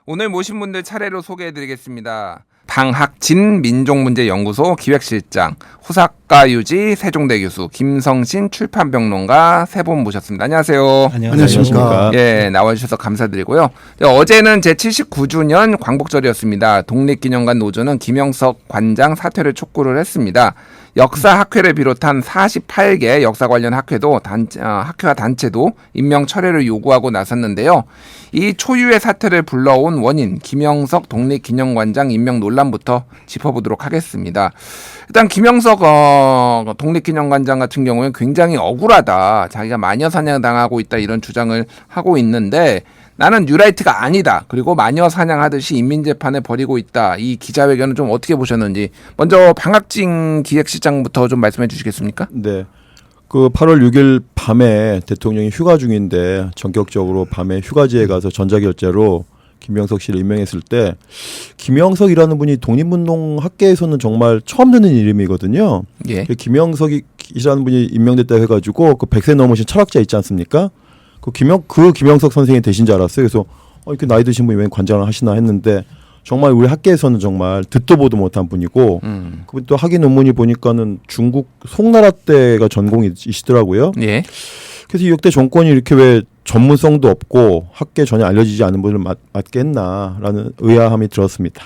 오늘 모신 분들 차례로 소개해드리겠습니다. 방학진 민족문제연구소 기획실장, 후사과 유지 세종대 교수, 김성신 출판평론가 세 분 모셨습니다. 안녕하세요. 안녕하십니까. 예, 나와주셔서 감사드리고요. 어제는 제79주년 광복절이었습니다. 독립기념관 노조는 김영석 관장 사퇴를 촉구를 했습니다. 역사학회를 비롯한 48개 역사 관련 학회도 학회와 단체도 임명 철회를 요구하고 나섰는데요. 이 초유의 사태를 불러온 원인, 김영석 독립기념관장 임명 논란부터 짚어보도록 하겠습니다. 일단 김영석 독립기념관장 같은 경우는 굉장히 억울하다. 자기가 마녀 사냥당하고 있다 이런 주장을 하고 있는데 나는 뉴라이트가 아니다. 그리고 마녀 사냥하듯이 인민재판을 벌이고 있다. 이 기자회견을 좀 어떻게 보셨는지 먼저 방학진 기획실장부터 좀 말씀해 주시겠습니까? 네. 그 8월 6일 밤에 대통령이 휴가 중인데 전격적으로 밤에 휴가지에 가서 전자결제로 김영석 씨를 임명했을 때 김영석이라는 분이 독립운동 학계에서는 정말 처음 듣는 이름이거든요. 예. 김영석이라는 분이 임명됐다 해가지고 그 100세 넘으신 철학자 있지 않습니까? 그 김영석 선생이 되신 줄 알았어요. 그래서 이렇게 나이 드신 분이 왜 관장을 하시나 했는데 정말 우리 학계에서는 정말 듣도 보도 못한 분이고 그또 학위 논문이 보니까는 중국 송나라 때가 전공이시더라고요. 예. 그래서 이 역대 정권이 이렇게 왜 전문성도 없고 학계에 전혀 알려지지 않은 분을 맡게 했나라는 의아함이 들었습니다.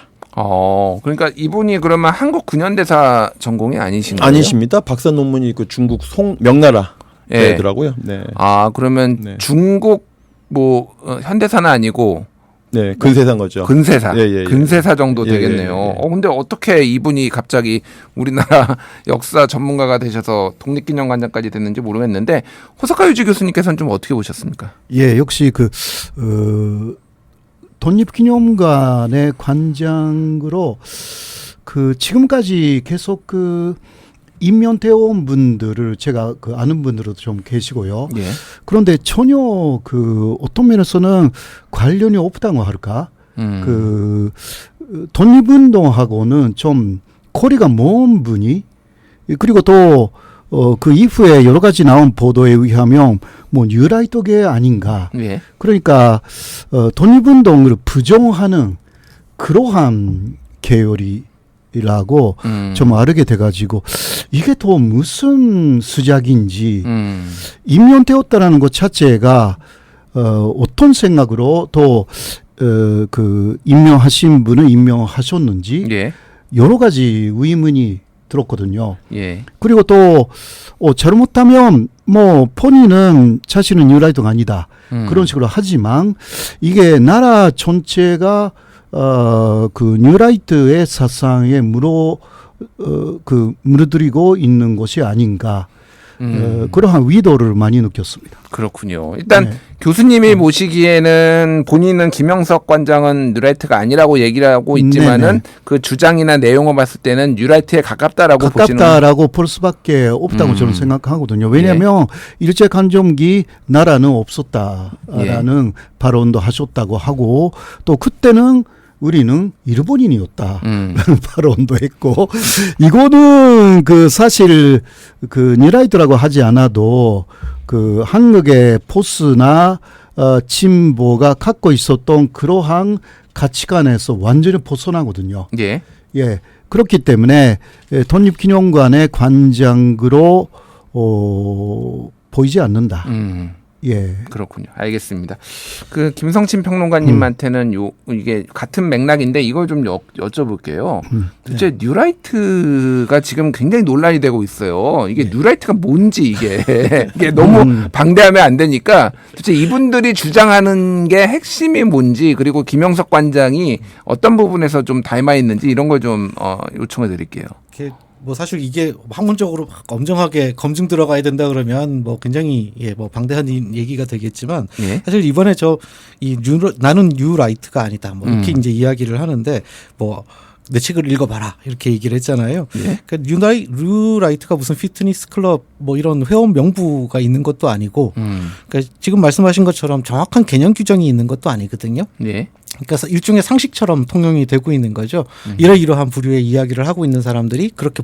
그러니까 이분이 그러면 한국 근현대사 전공이 아니신가요? 아니십니다. 박사 논문이 그 중국 명나라 때더라고요. 네. 그러면 네. 중국 현대사는 아니고 네, 근세사인 거죠. 근세사. 예. 근세사 정도 되겠네요. 예. 근데 어떻게 이분이 갑자기 우리나라 역사 전문가가 되셔서 독립기념관장까지 됐는지 모르겠는데 호사카 유지 교수님께서는 좀 어떻게 보셨습니까? 예, 역시 독립기념관의 관장으로 지금까지 계속 임명되어 온 분들을 제가 아는 분들도 좀 계시고요. 예. 그런데 전혀 어떤 면에서는 관련이 없다고 할까? 독립운동하고는 좀 거리가 먼 분이, 그리고 또 그 이후에 여러 가지 나온 보도에 의하면 뉴라이트계 아닌가. 예. 그러니까 독립운동을 부정하는 그러한 계열이 라고 좀 알게 돼가지고 이게 또 무슨 수작인지 임명되었다라는 것 자체가 어떤 생각으로 또 임명하신 분을 임명하셨는지 예. 여러 가지 의문이 들었거든요. 예. 그리고 또 잘못하면 본인은 자신은 뉴라이트가 아니다 그런 식으로 하지만 이게 나라 전체가 뉴라이트의 사상에 물어들이고 있는 것이 아닌가. 그러한 위도를 많이 느꼈습니다. 그렇군요. 일단 네. 교수님이 모시기에는 본인은 김영석 관장은 뉴라이트가 아니라고 얘기를 하고 있지만은 네네. 그 주장이나 내용을 봤을 때는 뉴라이트에 가깝다라고 볼 수밖에 없다고 저는 생각하거든요. 왜냐하면 예. 일제강점기 나라는 없었다라는 발언도 하셨다고 하고 또 그때는 우리는 일본인이었다. 라는 발언도 했고, 이거는 사실 뉴라이트라고 하지 않아도 한국의 포스나 진보가 갖고 있었던 그러한 가치관에서 완전히 벗어나거든요. 예. 예. 그렇기 때문에 독립기념관의 관장으로 보이지 않는다. 예. 그렇군요. 알겠습니다. 김성신 평론가님한테는 이게 같은 맥락인데 이걸 좀 여쭤볼게요. 도대체 뉴라이트가 지금 굉장히 논란이 되고 있어요. 이게 뉴라이트가 뭔지 이게 너무 방대하면 안 되니까 도대체 이분들이 주장하는 게 핵심이 뭔지 그리고 김영석 관장이 어떤 부분에서 좀 닮아 있는지 이런 걸 좀 요청해 드릴게요. 사실 이게 학문적으로 엄정하게 검증 들어가야 된다 그러면 굉장히 방대한 얘기가 되겠지만 예. 사실 이번에 나는 뉴라이트가 아니다 이렇게 이제 이야기를 하는데 내 책을 읽어봐라 이렇게 얘기를 했잖아요. 예? 그러니까 뉴라이트가 무슨 피트니스 클럽 이런 회원 명부가 있는 것도 아니고 그러니까 지금 말씀하신 것처럼 정확한 개념 규정이 있는 것도 아니거든요. 예. 그러니까 일종의 상식처럼 통용이 되고 있는 거죠. 이러이러한 부류의 이야기를 하고 있는 사람들이 그렇게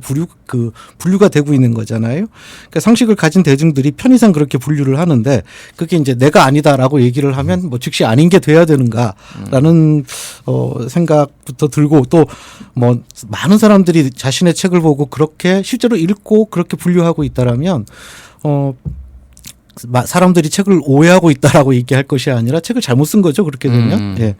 분류가 되고 있는 거잖아요. 그러니까 상식을 가진 대중들이 편의상 그렇게 분류를 하는데 그게 이제 내가 아니다라고 얘기를 하면 즉시 아닌 게 돼야 되는가라는 생각부터 들고 또 뭐 많은 사람들이 자신의 책을 보고 그렇게 실제로 읽고 그렇게 분류하고 있다라면 사람들이 책을 오해하고 있다라고 얘기할 것이 아니라 책을 잘못 쓴 거죠. 그렇게 되면. 예.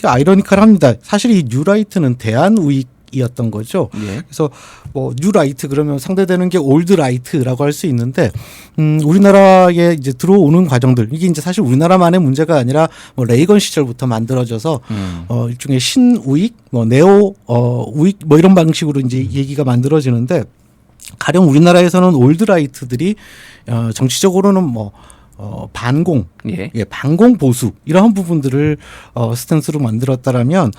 아이러니컬합니다. 사실 이 뉴라이트는 대한우익이었던 거죠. 예. 그래서 뭐 뉴라이트 그러면 상대되는 게 올드라이트라고 할 수 있는데 우리나라에 이제 들어오는 과정들 이게 이제 사실 우리나라만의 문제가 아니라 뭐 레이건 시절부터 만들어져서 일종의 신우익, 뭐 네오 우익 뭐 이런 방식으로 이제 얘기가 만들어지는데 가령 우리나라에서는 올드라이트들이 정치적으로는 뭐 반공, 예. 반공 보수 이러한 부분들을 스탠스로 만들었다라면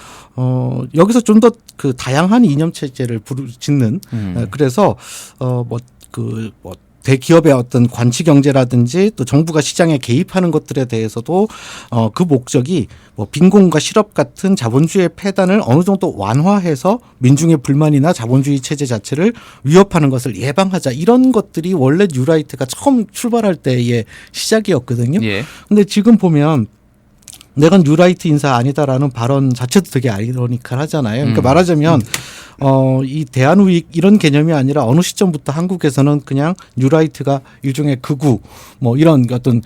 여기서 좀 더 그 다양한 이념 체제를 짓는 그래서 대기업의 어떤 관치 경제라든지 또 정부가 시장에 개입하는 것들에 대해서도 그 목적이 뭐 빈곤과 실업 같은 자본주의의 폐단을 어느 정도 완화해서 민중의 불만이나 자본주의 체제 자체를 위협하는 것을 예방하자 이런 것들이 원래 뉴라이트가 처음 출발할 때의 시작이었거든요. 예. 근데 지금 보면 내가 뉴라이트 인사 아니다라는 발언 자체도 되게 아이러니컬하잖아요. 그러니까 말하자면 이 대한우익 이런 개념이 아니라 어느 시점부터 한국에서는 그냥 뉴라이트가 일종의 극우 뭐 이런 어떤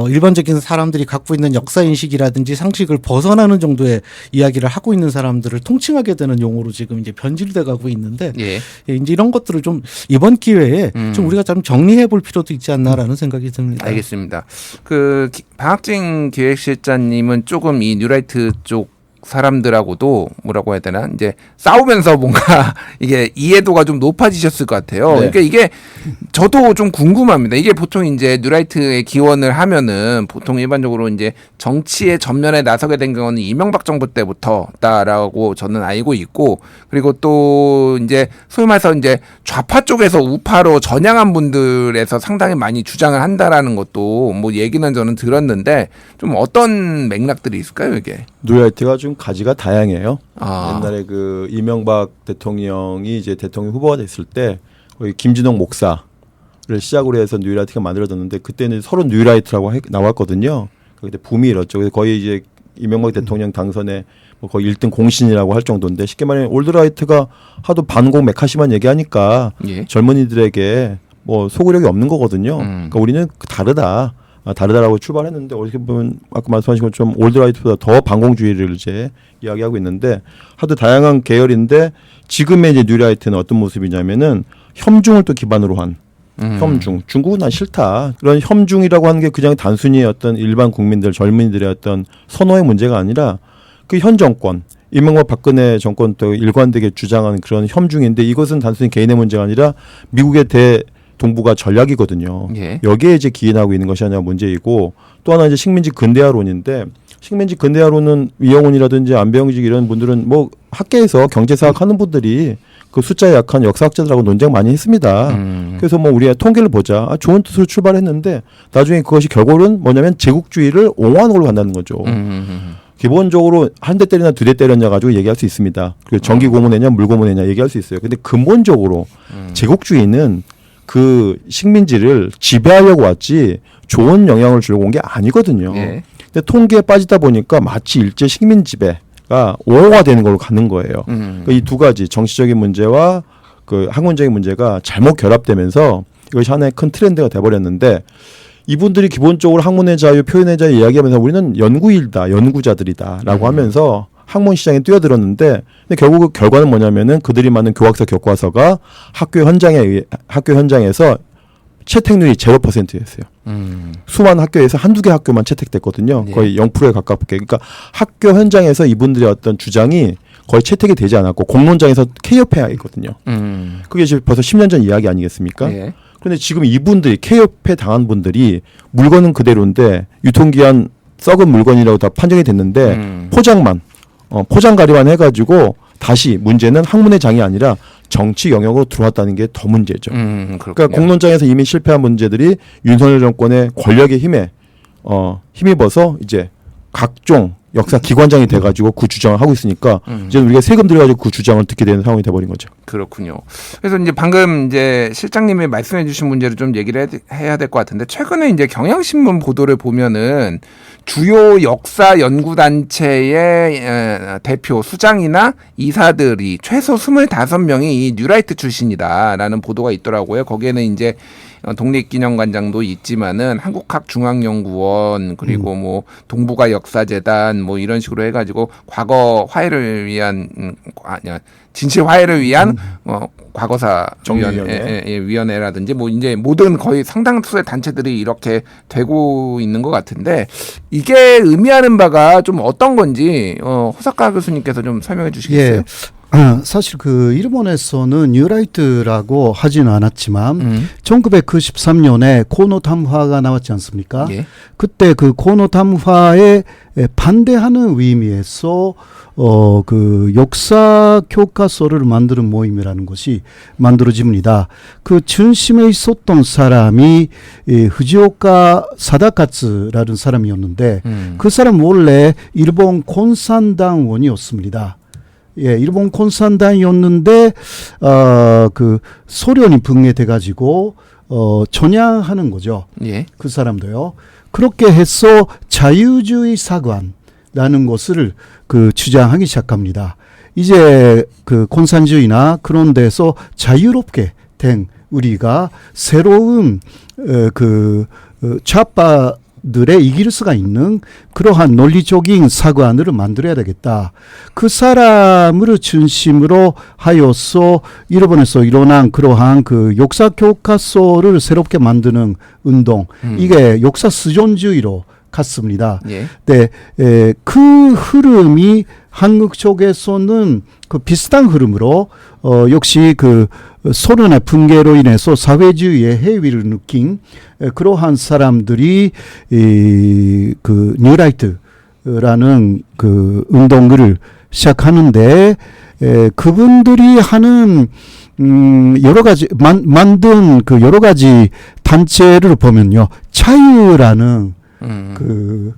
일반적인 사람들이 갖고 있는 역사인식이라든지 상식을 벗어나는 정도의 이야기를 하고 있는 사람들을 통칭하게 되는 용어로 지금 이제 변질돼 가고 있는데 예. 이제 이런 것들을 좀 이번 기회에 좀 우리가 좀 정리해 볼 필요도 있지 않나라는 생각이 듭니다. 알겠습니다. 방학진 기획실장님은 조금 이 뉴라이트 쪽 사람들하고도 뭐라고 해야 되나 이제 싸우면서 뭔가 이게 이해도가 좀 높아지셨을 것 같아요. 네. 그러니까 이게 저도 좀 궁금합니다. 이게 보통 이제 뉴라이트에 기원을 하면은 보통 일반적으로 이제 정치의 전면에 나서게 된 경우는 이명박 정부 때부터다라고 저는 알고 있고 그리고 또 이제 소위 말해서 이제 좌파 쪽에서 우파로 전향한 분들에서 상당히 많이 주장을 한다라는 것도 뭐 얘기는 저는 들었는데 좀 어떤 맥락들이 있을까요, 이게? 뉴라이트가 좀 가지가 다양해요. 아. 옛날에 그 이명박 대통령이 이제 대통령 후보가 됐을 때 거기 김진홍 목사를 시작으로 해서 뉴라이트가 만들어졌는데 그때는 서로 뉴라이트라고 나왔거든요. 그때 붐이 일었죠. 그래서 거의 이제 이명박 대통령 당선에 뭐 거의 1등 공신이라고 할 정도인데 쉽게 말하면 올드라이트가 하도 반공 메카시만 얘기하니까 예. 젊은이들에게 뭐 소구력이 없는 거거든요. 그러니까 우리는 다르다. 다르다라고 출발했는데 어떻게 보면 아까 말씀하신 것처럼 올드라이트보다 더 반공주의를 이제 이야기하고 있는데 하도 다양한 계열인데 지금의 이제 뉴라이트는 어떤 모습이냐면은 혐중을 또 기반으로 한 혐중. 중국은 난 싫다. 그런 혐중이라고 하는 게 그냥 단순히 어떤 일반 국민들 젊은이들의 어떤 선호의 문제가 아니라 그 현 정권 이명박 박근혜 정권 또 일관되게 주장하는 그런 혐중인데 이것은 단순히 개인의 문제가 아니라 미국의 동북아 전략이거든요. 예. 여기에 이제 기인하고 있는 것이 아니라 문제이고 또 하나 이제 식민지 근대화론인데 식민지 근대화론은 이영훈이라든지 안병직 이런 분들은 뭐 학계에서 경제사학 하는 분들이 그 숫자에 약한 역사학자들하고 논쟁 많이 했습니다. 그래서 뭐 우리가 통계를 보자. 좋은 뜻으로 출발했는데 나중에 그것이 결국은 뭐냐면 제국주의를 옹호하는 걸로 간다는 거죠. 기본적으로 한 대 때리나 두 대 때렸냐 가지고 얘기할 수 있습니다. 그리고 전기 고문했냐 물 고문했냐 얘기할 수 있어요. 근데 근본적으로 제국주의는 그 식민지를 지배하려고 왔지 좋은 영향을 주려고 온 게 아니거든요. 예. 근데 통계에 빠지다 보니까 마치 일제 식민 지배가 옹호화되는 걸로 가는 거예요. 그러니까 이 두 가지 정치적인 문제와 그 학문적인 문제가 잘못 결합되면서 이것이 하나의 큰 트렌드가 돼버렸는데 이분들이 기본적으로 학문의 자유, 표현의 자유 이야기하면서 우리는 연구일다, 연구자들이다라고 하면서 학문 시장에 뛰어들었는데 근데 결국 그 결과는 뭐냐면은 그들이 만든 교과서 교과서가 학교 현장에서 채택률이 0%였어요. 수많은 학교에서 한두 개 학교만 채택됐거든요. 네. 거의 0%에 가깝게. 그러니까 학교 현장에서 이분들의 어떤 주장이 거의 채택이 되지 않았고 공론장에서 K협회가 있거든요. 그게 지금 벌써 10년 전 이야기 아니겠습니까? 예. 그런데 지금 이분들이 K협회 당한 분들이 물건은 그대로인데 유통기한 썩은 물건이라고 다 판정이 됐는데 포장 가리만 해가지고 다시 문제는 학문의 장이 아니라 정치 영역으로 들어왔다는 게 더 문제죠. 그러니까 공론장에서 이미 실패한 문제들이 윤석열 정권의 권력의 힘에 힘입어서 이제 각종 역사 기관장이 돼가지고 그 주장을 하고 있으니까 이제 우리가 세금 들여가지고 그 주장을 듣게 되는 상황이 돼버린 거죠. 그렇군요. 그래서 이제 방금 이제 실장님이 말씀해주신 문제를 좀 얘기를 해야 될 것 같은데 최근에 이제 경향신문 보도를 보면은 주요 역사 연구 단체의 대표 수장이나 이사들이 최소 25명이 이 뉴라이트 출신이다라는 보도가 있더라고요. 거기에는 이제 독립기념관장도 있지만은 한국학중앙연구원 그리고 뭐 동북아 역사재단 뭐 이런 식으로 해가지고 과거 화해를 위한 진실 화해를 위한 과거사 위원회라든지 뭐 이제 모든 거의 상당수의 단체들이 이렇게 되고 있는 것 같은데 이게 의미하는 바가 좀 어떤 건지 호사카 교수님께서 좀 설명해 주시겠어요? 예. 사실 그 일본에서는 뉴라이트라고 하지는 않았지만 1993년에 코노 담화가 나왔지 않습니까? 예. 그때 그 코노 담화에 반대하는 의미에서 그 역사 교과서를 만드는 모임이라는 것이 만들어집니다. 그 중심에 있었던 사람이 후지오카 사다카츠라는 사람이었는데 그 사람 원래 일본 콘산당원이었습니다. 예, 일본 콘산당이었는데 그 소련이 붕괴돼 가지고 전향하는 거죠. 예. 그 사람도요. 그렇게 해서 자유주의 사관라는 것을 그 주장하기 시작합니다. 이제 그 콘산주의나 그런 데서 자유롭게 된 우리가 새로운 그 좌파들의 이길 수가 있는 그러한 논리적인 사관을 만들어야 되겠다. 그 사람을 중심으로 하여서 일본에서 일어난 그러한 그 역사 교과서를 새롭게 만드는 운동, 이게 역사 수존주의로 갔습니다. 예. 네, 그 흐름이 한국 쪽에서는 그 비슷한 흐름으로 역시 그 소련의 붕괴로 인해서 사회주의의 해위를 느낀 그러한 사람들이 그 뉴라이트라는 그 운동을 시작하는데 그분들이 하는 여러 가지 만든 그 여러 가지 단체를 보면요, 자유라는 그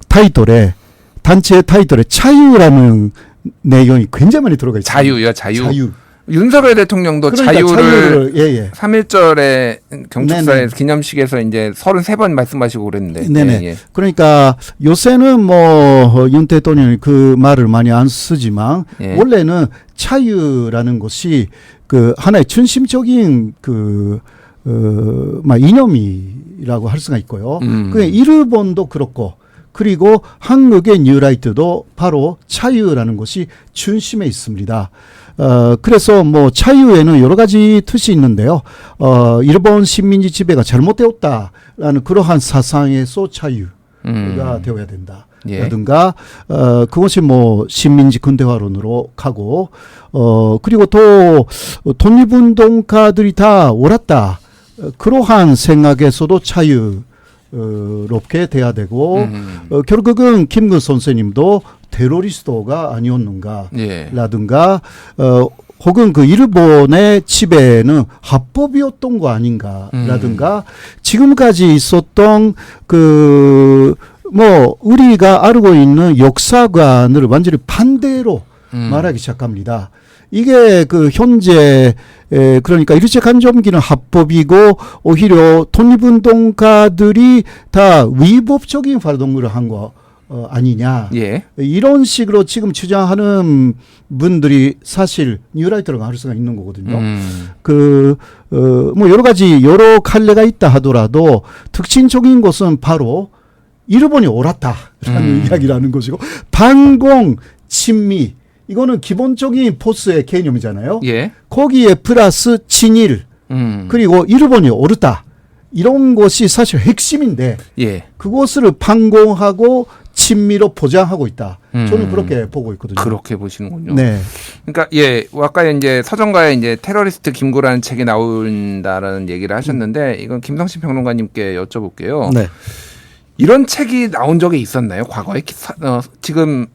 타이틀에 단체 타이틀에 자유라는 내용이 굉장히 많이 들어가 있어요. 자유. 윤석열 대통령도 그러니까 자유를 예. 3.1절에 경축사의 네네. 기념식에서 이제 33번 말씀하시고 그랬는데. 네네. 예. 그러니까 요새는 뭐 윤 대통령이 그 말을 많이 안 쓰지만 예. 원래는 자유라는 것이 그 하나의 중심적인 그 이념이라고 할 수가 있고요. 그 일본도 그렇고 그리고 한국의 뉴라이트도 바로 자유라는 것이 중심에 있습니다. 그래서 뭐 자유에는 여러 가지 뜻이 있는데요. 일본 식민지 지배가 잘못되었다라는 그러한 사상에서 자유가 되어야 된다. 예. 라든가 그것이 뭐 식민지 근대화론으로 가고 그리고 또 독립운동가들이 다 옳았다. 그러한 생각에서도 자유롭게 돼야 되고 결국은 김근 선생님도 테러리스트가 아니었는가 예. 라든가 혹은 그 일본의 지배는 합법이었던 거 아닌가 라든가 지금까지 있었던 그 뭐 우리가 알고 있는 역사관을 완전히 반대로 말하기 시작합니다. 이게 그 현재 그러니까 일제강점기는 합법이고 오히려 독립운동가들이 다 위법적인 활동을 한 거 아니냐. 예. 이런 식으로 지금 주장하는 분들이 사실 뉴라이트라고 할 수가 있는 거거든요. 뭐 여러 가지 여러 칼레가 있다 하더라도 특징적인 것은 바로 일본이 옳았다라는 이야기라는 것이고 반공 친미 이거는 기본적인 포스의 개념이잖아요. 예. 거기에 플러스 친일 그리고 일본이 옳다 이런 것이 사실 핵심인데 예. 그것을 반공하고 친미로 포장하고 있다. 저는 그렇게 보고 있거든요. 그렇게 보시는군요. 네. 그러니까 예, 아까 이제 서정가에 이제 테러리스트 김구라는 책이 나온다라는 얘기를 하셨는데 이건 김성신 평론가님께 여쭤볼게요. 네. 이런 책이 나온 적이 있었나요? 과거에 지금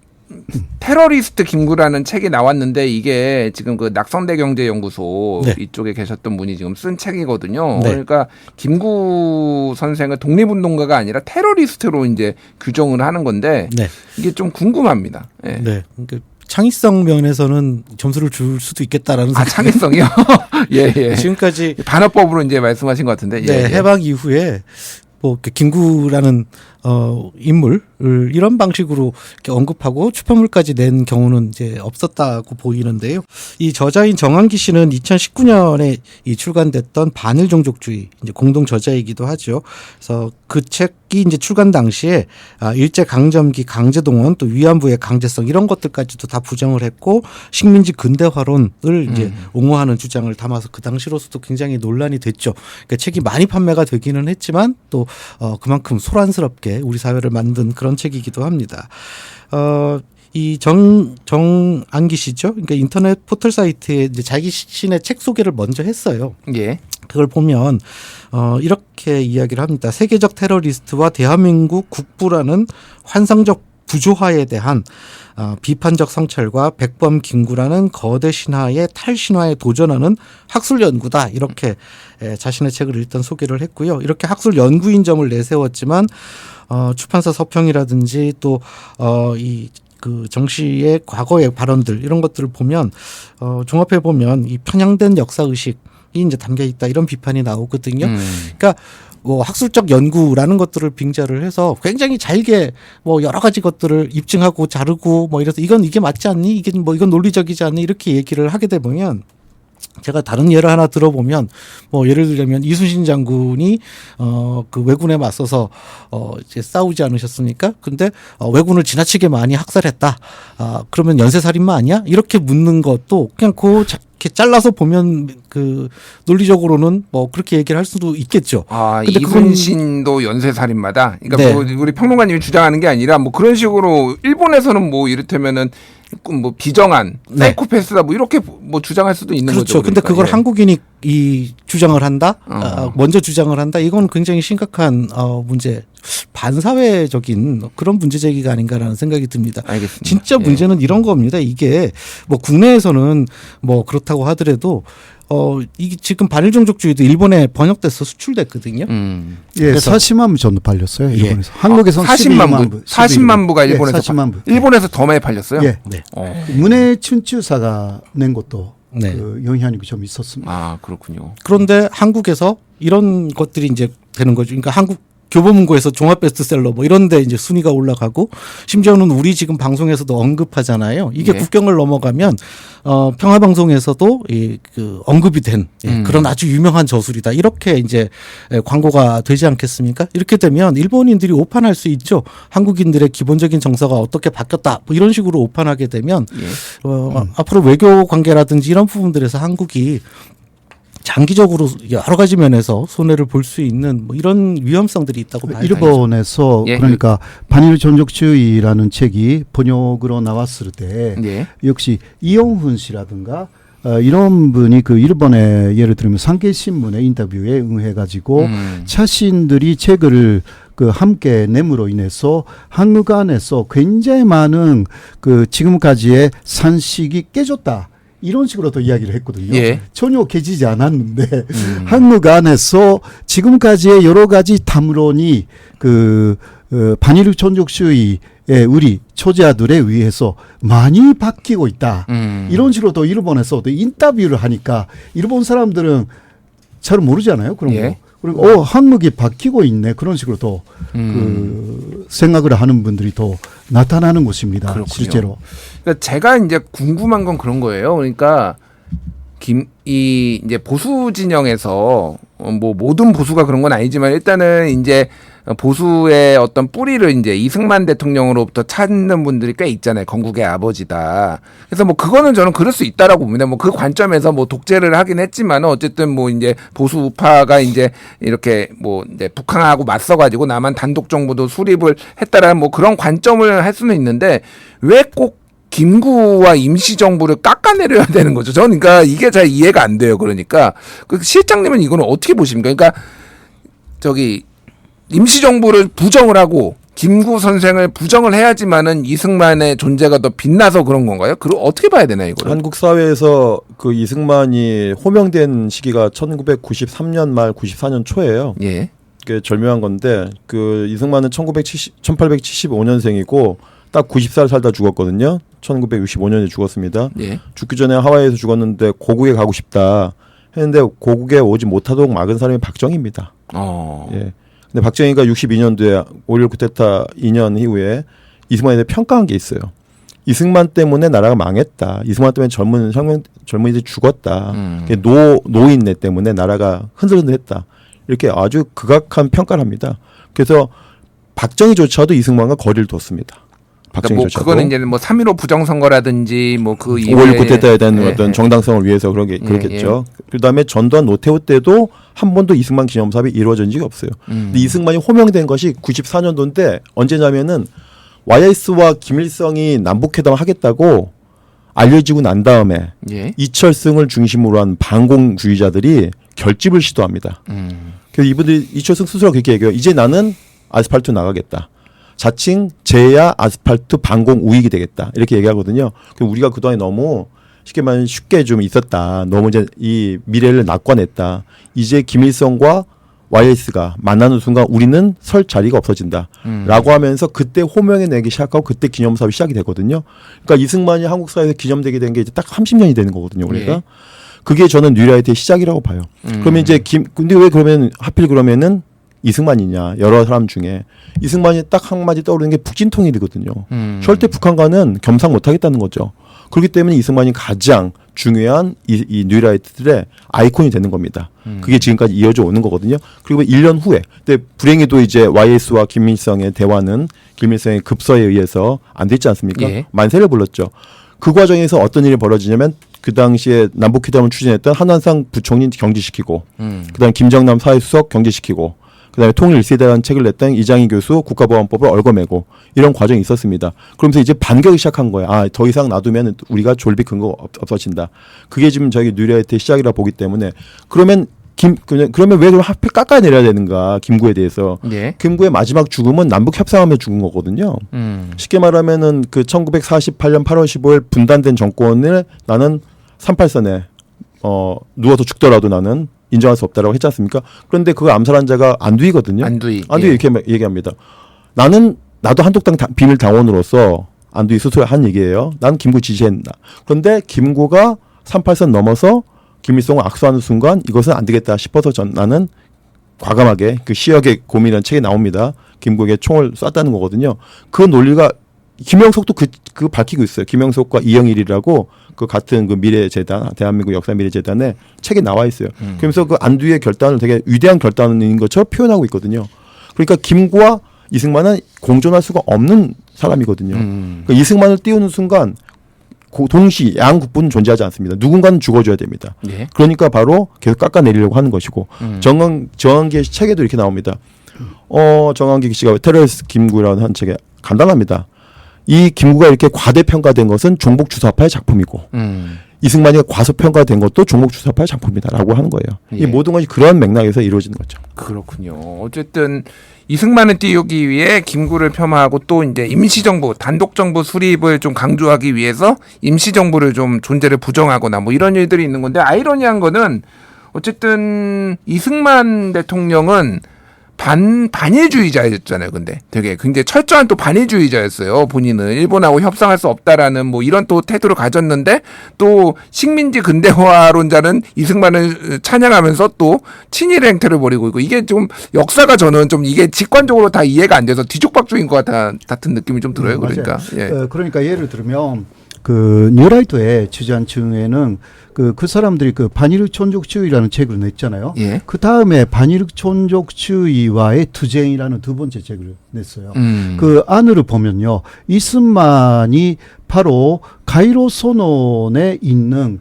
테러리스트 김구라는 책이 나왔는데 이게 지금 그 낙성대 경제연구소 네. 이쪽에 계셨던 분이 지금 쓴 책이거든요. 네. 그러니까 김구 선생은 독립운동가가 아니라 테러리스트로 이제 규정을 하는 건데 네. 이게 좀 궁금합니다. 예. 네. 그러니까 창의성 면에서는 점수를 줄 수도 있겠다라는 아, 창의성이요? 예, 예. 지금까지 반어법으로 이제 말씀하신 것 같은데. 예, 네, 예. 해방 이후에 뭐 김구라는 인물을 이런 방식으로 이렇게 언급하고 출판물까지 낸 경우는 이제 없었다고 보이는데요. 이 저자인 정한기 씨는 2019년에 이 출간됐던 반일 종족주의 이제 공동 저자이기도 하죠. 그래서 그 책이 이제 출간 당시에 일제 강점기 강제동원 또 위안부의 강제성 이런 것들까지도 다 부정을 했고 식민지 근대화론을 이제 옹호하는 주장을 담아서 그 당시로서도 굉장히 논란이 됐죠. 그러니까 책이 많이 판매가 되기는 했지만 또 그만큼 소란스럽게 우리 사회를 만든 그런 책이기도 합니다. 이 정안기 씨죠. 그러니까 인터넷 포털 사이트에 이제 자기 신의 책 소개를 먼저 했어요. 예. 그걸 보면 이렇게 이야기를 합니다. 세계적 테러리스트와 대한민국 국부라는 환상적 부조화에 대한 비판적 성찰과 백범 김구라는 거대 신화의 탈신화에 도전하는 학술 연구다. 이렇게 자신의 책을 일단 소개를 했고요. 이렇게 학술 연구인 점을 내세웠지만 출판사 서평이라든지 또 이 그 정 씨의 과거의 발언들 이런 것들을 보면 종합해 보면 이 편향된 역사 의식이 이제 담겨 있다 이런 비판이 나오거든요. 그러니까 뭐 학술적 연구라는 것들을 빙자를 해서 굉장히 잘게 뭐 여러 가지 것들을 입증하고 자르고 뭐 이래서 이게 맞지 않니? 이게 뭐 이건 논리적이지 않니? 이렇게 얘기를 하게 되면 제가 다른 예를 하나 들어보면 뭐 예를 들자면 이순신 장군이 그 왜군에 맞서서 이제 싸우지 않으셨습니까? 근데 왜군을 지나치게 많이 학살했다. 그러면 연쇄살인마 아니야? 이렇게 묻는 것도 그냥 이렇게 잘라서 보면 그 논리적으로는 뭐 그렇게 얘기를 할 수도 있겠죠. 근데 이순신도 연쇄살인마다. 그러니까 네. 뭐 우리 평론가님이 주장하는 게 아니라 뭐 그런 식으로 일본에서는 뭐 이를테면은 뭐 비정한 네. 사이코패스다 뭐 이렇게 뭐 주장할 수도 있는 그렇죠. 거죠. 근데 그러니까. 그걸 예. 한국인이 이 주장을 한다? 먼저 주장을 한다? 이건 굉장히 심각한 문제, 반사회적인 그런 문제 제기가 아닌가라는 생각이 듭니다. 알겠습니다. 진짜 문제는 이런 겁니다. 이게 뭐 국내에서는 뭐 그렇다고 하더라도 이게 지금 반일종족주의도 일본에 번역돼서 수출됐거든요. 예, 그래서- 40만 부 정도 팔렸어요. 예. 일본에서. 한국에서는 40만 부. 40만 부가 일본에서 40만 부. 일본에서 더 많이 팔렸어요. 예. 네. 문해 춘추사가 낸 것도 네. 그 영향이 좀 있었습니다. 아, 그렇군요. 그런데 한국에서 이런 것들이 이제 되는 거죠. 그러니까 한국 교보문고에서 종합 베스트셀러 뭐 이런 데 이제 순위가 올라가고 심지어는 우리 지금 방송에서도 언급하잖아요. 이게 예. 국경을 넘어가면 평화방송에서도 그 언급이 된 그런 아주 유명한 저술이다. 이렇게 이제 광고가 되지 않겠습니까? 이렇게 되면 일본인들이 오판할 수 있죠. 한국인들의 기본적인 정서가 어떻게 바뀌었다. 뭐 이런 식으로 오판하게 되면 예. 앞으로 외교 관계라든지 이런 부분들에서 한국이 장기적으로 여러 가지 면에서 손해를 볼 수 있는 뭐 이런 위험성들이 있다고 봐요. 일본에서 예. 그러니까 반일 존족주의라는 책이 번역으로 나왔을 때 예. 역시 이용훈 씨라든가 이런 분이 그 일본의 예를 들면 상계신문의 인터뷰에 응해가지고 자신들이 책을 그 함께 내므로 인해서 한국 안에서 굉장히 많은 그 지금까지의 산식이 깨졌다. 이런 식으로도 이야기를 했거든요. 예. 전혀 깨지지 않았는데 한국 안에서 지금까지의 여러 가지 담론이 그 반일 존족주의의 우리 초자들에 의해서 많이 바뀌고 있다. 이런 식으로도 일본에서도 인터뷰를 하니까 일본 사람들은 잘 모르잖아요. 그런 예. 거. 그리고 한국이 바뀌고 있네. 그런 식으로도 그 생각을 하는 분들이 더 나타나는 것입니다. 그렇군요. 실제로. 그러니까 제가 이제 궁금한 건 그런 거예요. 그러니까 이제 보수 진영에서 뭐 모든 보수가 그런 건 아니지만 일단은 이제 보수의 어떤 뿌리를 이제 이승만 대통령으로부터 찾는 분들이 꽤 있잖아요. 건국의 아버지다. 그래서 뭐 그거는 저는 그럴 수 있다라고 봅니다. 뭐 그 관점에서 뭐 독재를 하긴 했지만은 어쨌든 뭐 이제 보수 우파가 이제 이렇게 뭐 이제 북한하고 맞서가지고 남한 단독 정부도 수립을 했다라는 뭐 그런 관점을 할 수는 있는데 왜 꼭 김구와 임시정부를 깎아내려야 되는 거죠. 저는 그러니까 이게 잘 이해가 안 돼요. 그러니까 그 실장님은 이거는 어떻게 보십니까? 그러니까 임시정부를 부정을 하고 김구 선생을 부정을 해야지만은 이승만의 존재가 더 빛나서 그런 건가요? 그럼 어떻게 봐야 되나요, 이거를? 한국 사회에서 그 이승만이 호명된 시기가 1993년 말 94년 초예요. 예. 그 절묘한 건데 그 이승만은 1875년생이고 딱 90살 살다 죽었거든요. 1965년에 죽었습니다. 예. 죽기 전에 하와이에서 죽었는데 고국에 가고 싶다 했는데 고국에 오지 못하도록 막은 사람이 박정희입니다. 예. 근데 박정희가 62년도에 5.16 쿠데타 2년 이후에 이승만에 대해 평가한 게 있어요. 이승만 때문에 나라가 망했다. 이승만 때문에 젊은이들이 죽었다. 노인네 때문에 나라가 흔들흔들했다. 이렇게 아주 극악한 평가를 합니다. 그래서 박정희조차도 이승만과 거리를 뒀습니다. 그러니까 뭐 그거는 이제 뭐 3.15 부정선거라든지 뭐 그 5.16 쿠데타에 대한 어떤 정당성을 위해서 그렇겠죠. 그다음에 전두환 노태우 때도 한 번도 이승만 기념사업이 이루어진 적이 없어요. 근데 이승만이 호명된 것이 94년도인데 언제냐면은 YS와 김일성이 남북회담을 하겠다고 알려지고 난 다음에 이철승을 중심으로 한 반공주의자들이 결집을 시도합니다. 그래서 이분들이 이철승 스스로 그렇게 얘기해요. 이제 나는 아스팔트 나가겠다. 자칭 제야 아스팔트 반공 우익이 되겠다. 이렇게 얘기하거든요. 우리가 그동안에 너무 쉽게 말하면 쉽게 좀 있었다. 너무 이제 이 미래를 낙관했다. 이제 김일성과 YS가 만나는 순간 우리는 설 자리가 없어진다. 라고 하면서 그때 호명해 내기 시작하고 그때 기념사업이 시작이 되거든요. 그러니까 이승만이 한국 사회에서 기념되게 된 게 이제 딱 30년이 되는 거거든요. 그러니까 그게 저는 뉴라이트의 시작이라고 봐요. 그러면 이제 근데 왜 그러면 하필 그러면은 이승만이냐 여러 사람 중에 이승만이 딱 한마디 떠오르는 게 북진통일이거든요. 절대 북한과는 겸상 못하겠다는 거죠. 그렇기 때문에 이승만이 가장 중요한 이 뉴라이트들의 아이콘이 되는 겁니다. 그게 지금까지 이어져 오는 거거든요. 그리고 1년 후에 근데 불행히도 이제 YS와 김일성의 대화는 김일성의 급서에 의해서 안 됐지 않습니까? 만세를 불렀죠. 그 과정에서 어떤 일이 벌어지냐면 그 당시에 남북회담을 추진했던 한완상 부총리 경질시키고 그다음에 김정남 사회수석 경질시키고 그다음에 통일 1세대라는 책을 냈던 이장희 교수 국가보안법을 얽어매고 이런 과정이 있었습니다. 그러면서 이제 반격을 시작한 거예요. 아, 더 이상 놔두면 우리가 졸비 근거 없어진다. 그게 지금 저희 뉴라이트의 시작이라 보기 때문에 그러면 왜 그럼 하필 깎아내려야 되는가 김구에 대해서. 김구의 마지막 죽음은 남북 협상하며 죽은 거거든요. 쉽게 말하면은 그 1948년 8월 15일 분단된 정권을 나는 38선에 누워서 죽더라도 나는 인정할 수 없다라고 했지 않습니까? 그런데 그 암살한 자가 안두희거든요. 안두희 이렇게 얘기합니다. 나도 한독당 비밀 당원으로서 안두희 스스로 한 얘기예요. 난 김구 지지한다. 그런데 김구가 38선 넘어서 김일성을 악수하는 순간 이것은 안 되겠다 싶어서 나는 과감하게 그 시역의 고민이라는 책에 나옵니다. 김구에게 총을 쐈다는 거거든요. 그 논리가 김영석도 그 밝히고 있어요. 김영석과 이영일이라고 그 같은 그 미래재단, 대한민국 역사미래재단에 책에 나와 있어요. 그러면서 그 안두희의 결단을 되게 위대한 결단인 것처럼 표현하고 있거든요. 그러니까 김구와 이승만은 공존할 수가 없는 사람이거든요. 그러니까 이승만을 띄우는 순간 동시 양국부는 존재하지 않습니다. 누군가는 죽어줘야 됩니다. 그러니까 바로 계속 깎아내리려고 하는 것이고 정한기의 책에도 이렇게 나옵니다. 정한기 씨가 테러리스트 김구라는 한 책에 간단합니다. 이 김구가 이렇게 과대평가된 것은 종북주사파의 작품이고 이승만이 과소평가된 것도 종북주사파의 작품이다라고 하는 거예요. 이 모든 것이 그런 맥락에서 이루어지는 거죠. 그렇군요. 어쨌든 이승만을 띄우기 위해 김구를 폄하하고 또 이제 임시정부, 단독정부 수립을 좀 강조하기 위해서 임시정부를 좀 존재를 부정하거나 뭐 이런 일들이 있는 건데 아이러니한 거는 어쨌든 이승만 대통령은 반일주의자였잖아요. 근데 되게 굉장히 철저한 또 반일주의자였어요. 본인은 일본하고 협상할 수 없다라는 뭐 이런 또 태도를 가졌는데 또 식민지 근대화론자는 이승만을 찬양하면서 또 친일 행태를 벌이고 있고 이게 좀 역사가 저는 좀 이게 직관적으로 다 이해가 안 돼서 뒤죽박죽인 것 같은 느낌이 좀 들어요. 그러니까 그러니까 예를 들면 그 뉴라이트의 주장 중에는 그 사람들이 그 반일국 촌족주의라는 책을 냈잖아요. 그 다음에 반일국 촌족주의와의 투쟁이라는 두 번째 책을 냈어요. 그 안을 보면요, 이승만이 바로 가이로 선언에 있는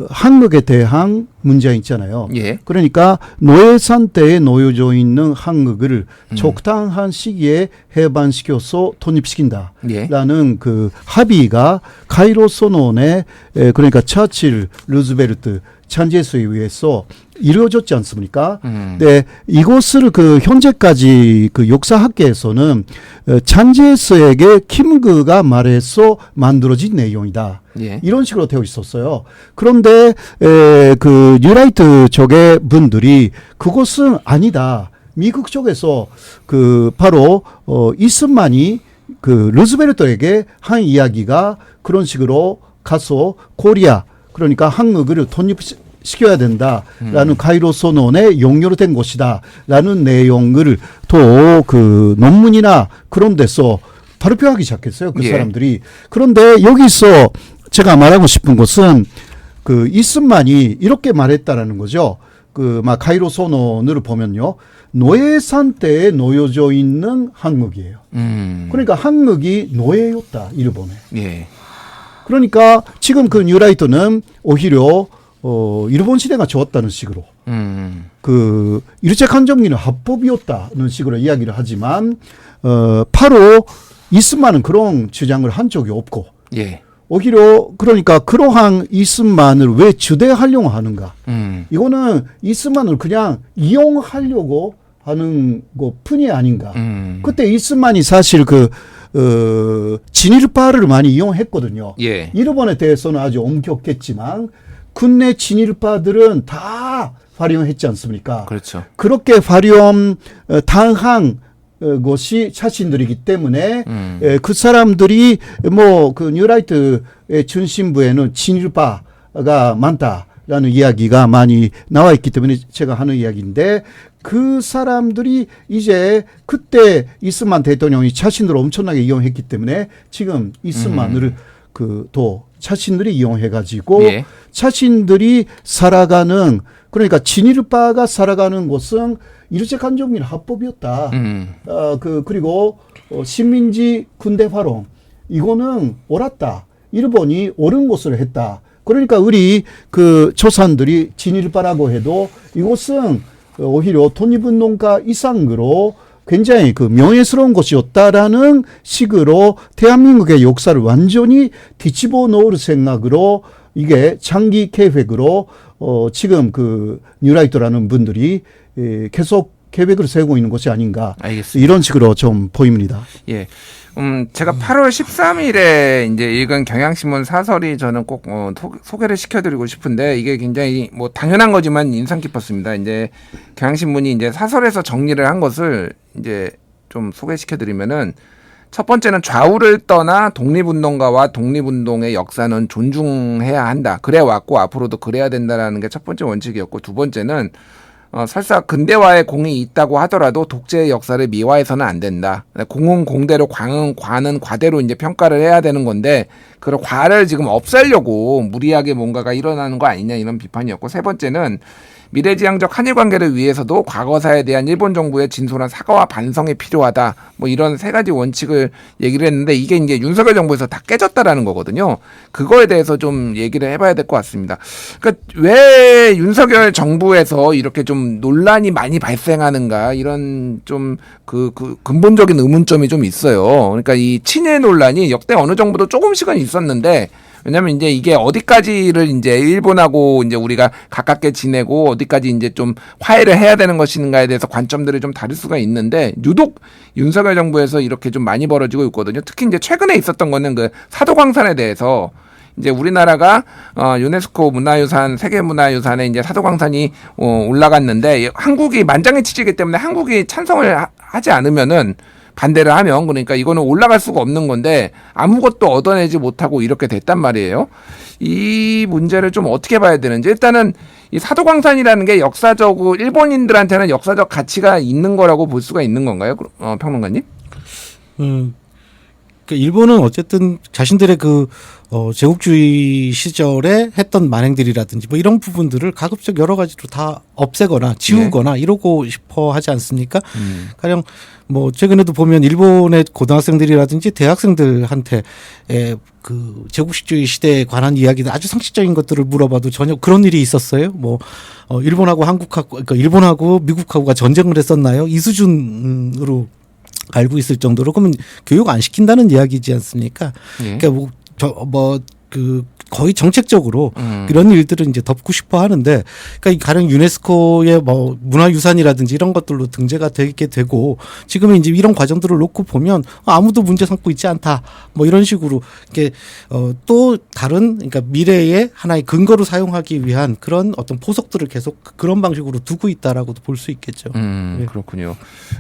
한국에 대한 문제 있잖아요. 그러니까 노예산 때에 놓여져 있는 한국을 적당한 시기에 해방시켜서 독립시킨다라는 그 합의가 가이로 선언에 그러니까 처칠, 루즈벨트, 찬제스에 의해서 이루어졌지 않습니까? 네, 이것을 그 현재까지 그 역사학계에서는 찬제스에게 김구가 말해서 만들어진 내용이다. 이런 식으로 되어 있었어요. 그런데 그 뉴라이트 쪽의 분들이 그것은 아니다. 미국 쪽에서 그 바로 이승만이 그 루즈벨트에게 한 이야기가 그런 식으로 가서 코리아 그러니까 한국을 시켜야 된다라는 카이로 선언에 용료로 된 것이다라는 내용을 또 그 논문이나 그런 데서 발표하기 시작했어요. 그 예. 사람들이. 그런데 여기서 제가 말하고 싶은 것은 그 이스만이 이렇게 말했다라는 거죠. 그 막 카이로 선언을 보면요. 노예 상태에 놓여져 있는 한국이에요. 그러니까 한국이 노예였다. 일본에. 예. 그러니까 지금 그 뉴라이트는 오히려 일본 시대가 좋았다는 식으로 그 일제 강점기는 합법이었다는 식으로 이야기를 하지만 바로 이스만은 그런 주장을 한 적이 없고 예. 오히려 그러니까 그러한 이스만을 왜 주대하려고 하는가? 이거는 이스만을 그냥 이용하려고 하는 것뿐이 아닌가? 그때 이스만이 사실 그 진일파를 많이 이용했거든요. 예. 일본에 대해서는 아주 엄격했지만 국내 진일파들은 다 활용했지 않습니까? 그렇죠. 그렇게 활용 당한 것이 자신들이기 때문에 그 사람들이 뭐 그 뉴라이트의 중심부에는 진일파가 많다라는 이야기가 많이 나와 있기 때문에 제가 하는 이야기인데 그 사람들이 이제 그때 이스만 대통령이 자신들을 엄청나게 이용했기 때문에 지금 이스만을 그 또 자신들이 이용해가지고 예. 자신들이 살아가는 그러니까 진일파가 살아가는 곳은 일제 강점기는 합법이었다. 그리고 식민지 군대 활용 이거는 옳았다. 일본이 옳은 것을 했다. 그러니까 우리 그 조선들이 진일파라고 해도 이것은 오히려 독립운동가 이상으로 굉장히 그 명예스러운 것이었다라는 식으로 대한민국의 역사를 완전히 뒤집어 놓을 생각으로 이게 장기 계획으로 지금 그 뉴라이트라는 분들이 계속 계획을 세우고 있는 것이 아닌가. 알겠습니다. 이런 식으로 좀 보입니다. 예. 제가 8월 13일에 이제 읽은 경향신문 사설이 저는 꼭 소개를 시켜드리고 싶은데 이게 굉장히 뭐 당연한 거지만 인상 깊었습니다. 이제 경향신문이 이제 사설에서 정리를 한 것을 이제 좀 소개시켜드리면은 첫 번째는 좌우를 떠나 독립운동가와 독립운동의 역사는 존중해야 한다. 그래 왔고 앞으로도 그래야 된다라는 게 첫 번째 원칙이었고 두 번째는 설사 근대화의 공이 있다고 하더라도 독재의 역사를 미화해서는 안 된다. 공은 공대로 과는 과대로 이제 평가를 해야 되는 건데 그런 과를 지금 없애려고 무리하게 뭔가가 일어나는 거 아니냐 이런 비판이었고 세 번째는 미래지향적 한일 관계를 위해서도 과거사에 대한 일본 정부의 진솔한 사과와 반성이 필요하다. 뭐 이런 세 가지 원칙을 얘기를 했는데 이게 이제 윤석열 정부에서 다 깨졌다라는 거거든요. 그거에 대해서 좀 얘기를 해봐야 될 것 같습니다. 그러니까 왜 윤석열 정부에서 이렇게 좀 논란이 많이 발생하는가 이런 좀 그 근본적인 의문점이 좀 있어요. 그러니까 이 친일 논란이 역대 어느 정부도 조금씩은 있었는데 왜냐면 이제 이게 어디까지를 이제 일본하고 이제 우리가 가깝게 지내고 어디까지 이제 좀 화해를 해야 되는 것인가에 대해서 관점들이 좀 다를 수가 있는데 유독 윤석열 정부에서 이렇게 좀 많이 벌어지고 있거든요. 특히 이제 최근에 있었던 거는 그 사도광산에 대해서 이제 우리나라가 유네스코 문화유산 세계문화유산에 이제 사도광산이 올라갔는데 한국이 만장일치이기 때문에 한국이 찬성을 하지 않으면은 반대를 하면 그러니까 이거는 올라갈 수가 없는 건데 아무것도 얻어내지 못하고 이렇게 됐단 말이에요. 이 문제를 좀 어떻게 봐야 되는지 일단은 이 사도광산이라는 게 역사적으로 일본인들한테는 역사적 가치가 있는 거라고 볼 수가 있는 건가요, 평론가님? 그 일본은 어쨌든 자신들의 그 제국주의 시절에 했던 만행들이라든지 뭐 이런 부분들을 가급적 여러 가지로 다 없애거나 지우거나 이러고 싶어 하지 않습니까? 가령 뭐 최근에도 보면 일본의 고등학생들이라든지 대학생들한테 그 제국주의 시대에 관한 이야기들 아주 상식적인 것들을 물어봐도 전혀 그런 일이 있었어요. 뭐 일본하고 한국하고 그러니까 일본하고 미국하고가 전쟁을 했었나요? 이 수준으로 알고 있을 정도로 그러면 교육 안 시킨다는 이야기지 않습니까? 예. 그러니까 거의 정책적으로 이런 일들은 이제 덮고 싶어 하는데, 그러니까 가령 유네스코의 뭐 문화유산이라든지 이런 것들로 등재가 되게 되고, 지금은 이제 이런 과정들을 놓고 보면 아무도 문제 삼고 있지 않다. 뭐 이런 식으로, 이게, 또 다른, 그러니까 미래의 하나의 근거로 사용하기 위한 그런 어떤 포석들을 계속 그런 방식으로 두고 있다라고도 볼 수 있겠죠. 네. 그렇군요.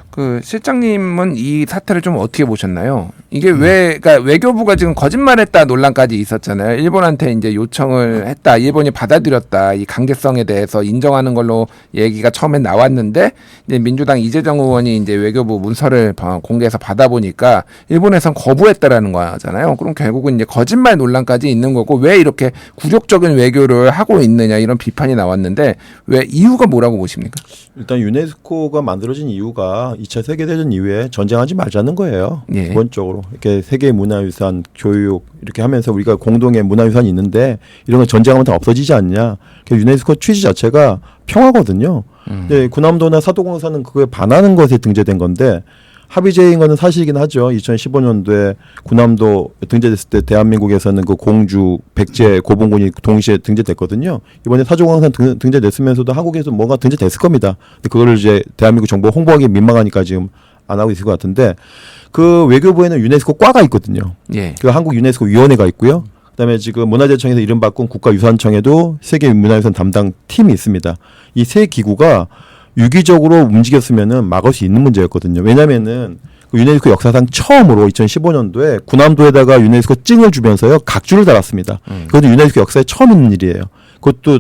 그 실장님은 이 사태를 좀 어떻게 보셨나요? 이게 그러니까 외교부가 지금 거짓말했다 논란까지 있었잖아요. 일본한테 일본한테 이제 요청을 했다. 일본이 받아들였다. 이 강제성에 대해서 인정하는 걸로 얘기가 처음에 나왔는데 이제 민주당 이재정 의원이 이제 외교부 문서를 공개해서 받아보니까 일본에선 거부했다라는 거잖아요. 그럼 결국은 이제 거짓말 논란까지 있는 거고 왜 이렇게 굴욕적인 외교를 하고 있느냐 이런 비판이 나왔는데 왜 이유가 뭐라고 보십니까? 일단 유네스코가 만들어진 이유가 2차 세계대전 이후에 전쟁하지 말자는 거예요. 예. 기본적으로 이렇게 세계 문화유산, 교육 이렇게 하면서 우리가 공동의 문화유산이 있는데 이런 거 전쟁하면 다 없어지지 않냐. 유네스코 취지 자체가 평화거든요. 근데 군함도나 사도공사는 그거에 반하는 것에 등재된 건데 합의제인 거는 사실이긴 하죠. 2015년도에 군함도 등재됐을 때 대한민국에서는 그 공주, 백제, 고봉군이 동시에 등재됐거든요. 이번에 사조광산 등재됐으면서도 한국에서 뭔가 등재됐을 겁니다. 근데 그거를 이제 대한민국 정부가 홍보하기 민망하니까 지금 안 하고 있을 것 같은데 그 외교부에는 유네스코 과가 있거든요. 예. 그 한국 유네스코 위원회가 있고요. 그다음에 지금 문화재청에서 이름 바꾼 국가유산청에도 세계 문화유산 담당 팀이 있습니다. 이 세 기구가 유기적으로 움직였으면은 막을 수 있는 문제였거든요. 왜냐면은 그 유네스코 역사상 처음으로 2015년도에 군함도에다가 유네스코 찡을 주면서요 각주를 달았습니다. 그것도 유네스코 역사에 처음 있는 일이에요. 그것도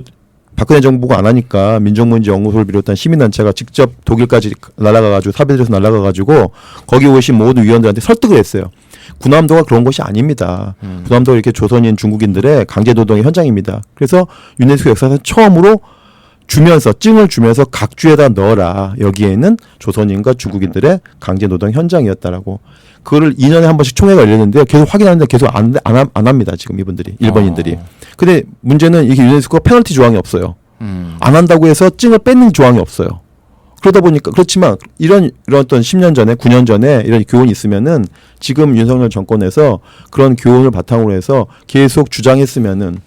박근혜 정부가 안 하니까 민족문제 연구소를 비롯한 시민단체가 직접 독일까지 날아가가지고 사비들에서 날아가가지고 거기 오신 모든 위원들한테 설득을 했어요. 군함도가 그런 것이 아닙니다. 군함도가 이렇게 조선인 중국인들의 강제노동의 현장입니다. 그래서 유네스코 역사상 처음으로 주면서 찡을 주면서 각주에다 넣어라. 여기에는 조선인과 중국인들의 강제노동 현장이었다라고. 그거를 2년에 한 번씩 총회가 열렸는데요. 계속 확인하는데 계속 안 합니다. 지금 이분들이 일본인들이. 근데 문제는 이게 유네스코 페널티 조항이 없어요. 안 한다고 해서 찡을 뺏는 조항이 없어요. 그러다 보니까 그렇지만 이런 어떤 10년 전에 9년 전에 이런 교훈이 있으면은 지금 윤석열 정권에서 그런 교훈을 바탕으로 해서 계속 주장했으면